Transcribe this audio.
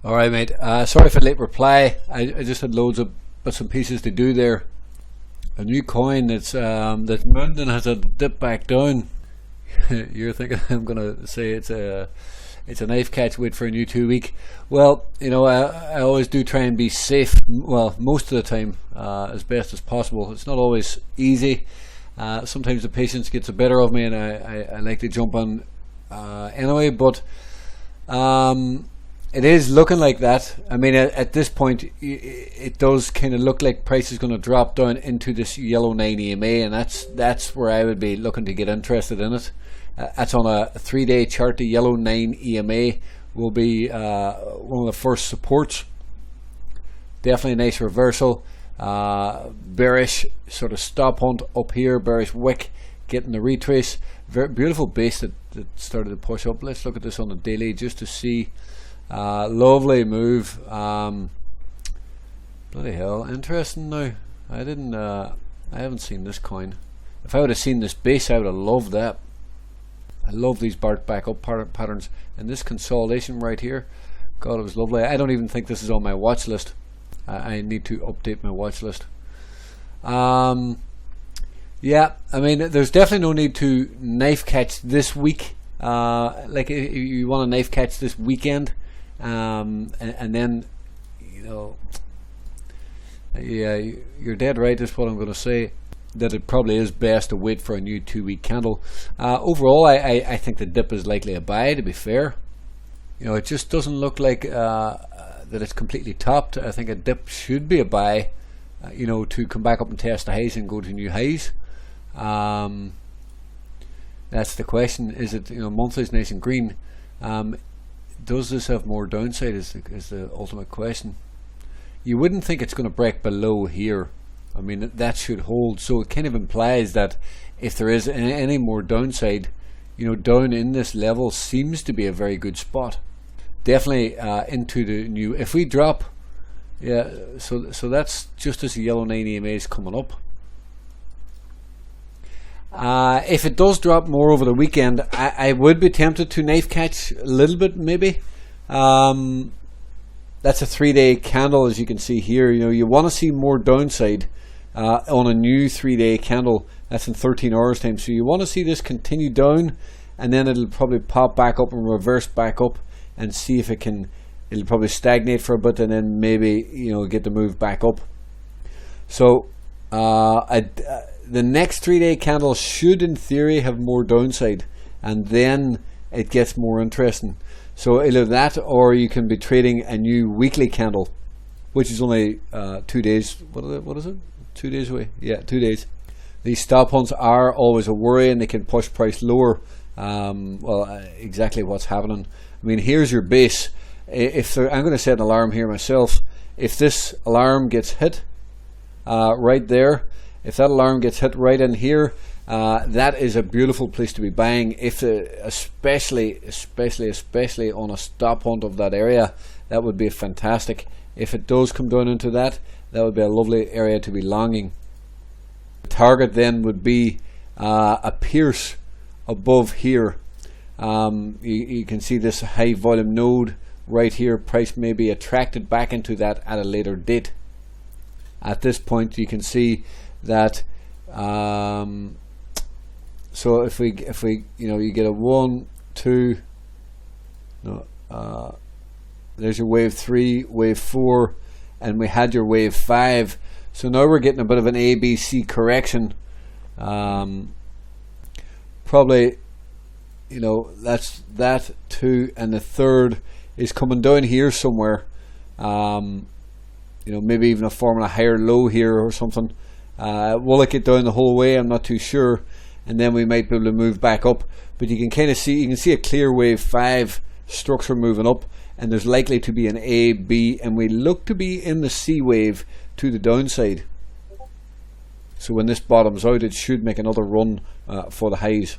All right, mate. Sorry for the late reply. I just had loads of bits and pieces to do there. A new coin that Munden has a dip back down. You're thinking I'm gonna say it's a knife catch. Wait for a new 2 week. Well, you know, I always do try and be safe. Well, most of the time, as best as possible. It's not always easy. Sometimes the patience gets the better of me, and I like to jump on anyway. But it is looking like that. I mean, at this point, it does kind of look like price is going to drop down into this yellow 9 EMA, and that's where I would be looking to get interested in it. That's on a 3-day chart. The yellow 9 EMA will be one of the first supports. Definitely a nice reversal. Bearish sort of stop hunt up here. Bearish wick getting the retrace. Very beautiful base that started to push up. Let's look at this on the daily just to see. Lovely move. Bloody hell, interesting now. I haven't seen this coin. If I would have seen this base, I would have loved that. I love these back up patterns, and this consolidation right here, God, it was lovely. I don't even think this is on my watch list. I need to update my watch list. Yeah, I mean, there's definitely no need to knife catch this week. Like you want to knife catch this weekend. And then, you know, yeah, you're dead right, is what I'm going to say, that it probably is best to wait for a new 2 week candle. Overall, I think the dip is likely a buy, to be fair. You know, it just doesn't look like that it's completely topped. I think a dip should be a buy, you know, to come back up and test the highs and go to new highs. That's the question. Is it, you know, monthly is nice and green. Does this have more downside is the ultimate question. You wouldn't think it's going to break below here. I mean, that should hold. So it kind of implies that if there is any more downside, you know, down in this level seems to be a very good spot. Definitely into the new. If we drop, yeah, so that's just as the yellow 9 EMA is coming up. If it does drop more over the weekend, I would be tempted to knife catch a little bit, maybe. That's a 3-day candle, as you can see here. You know, you want to see more downside on a new 3-day candle. That's in 13 hours time. So you want to see this continue down, and then it'll probably pop back up and reverse back up, and see if it'll probably stagnate for a bit, and then maybe, you know, get the move back up. So the next 3-day candle should, in theory, have more downside, and then it gets more interesting. So either that, or you can be trading a new weekly candle, which is only 2 days. What is it? 2 days away. Yeah, 2 days. These stop hunts are always a worry, and they can push price lower. Exactly what's happening. I mean, here's your base. I'm going to set an alarm here myself. If this alarm gets hit right there, if that alarm gets hit right in here, that is a beautiful place to be buying. Especially on a stop hunt of that area, that would be fantastic. If it does come down into that would be a lovely area to be longing. The target then would be a pierce above here. You can see this high volume node right here. Price may be attracted back into that at a later date. At this point, you can see that. So if we you know, you get a 1, 2, no, there's your wave 3, wave 4, and we had your wave 5. So now we're getting a bit of an ABC correction. Probably, you know, that's that 2, and the third is coming down here somewhere. You know, maybe even forming a higher low here or something. Will it get down the whole way? I'm not too sure. And then we might be able to move back up. But you can kind of see, you can see a clear wave 5 structure moving up, and there's likely to be an A, B, and we look to be in the C wave to the downside. So when this bottoms out, it should make another run for the highs.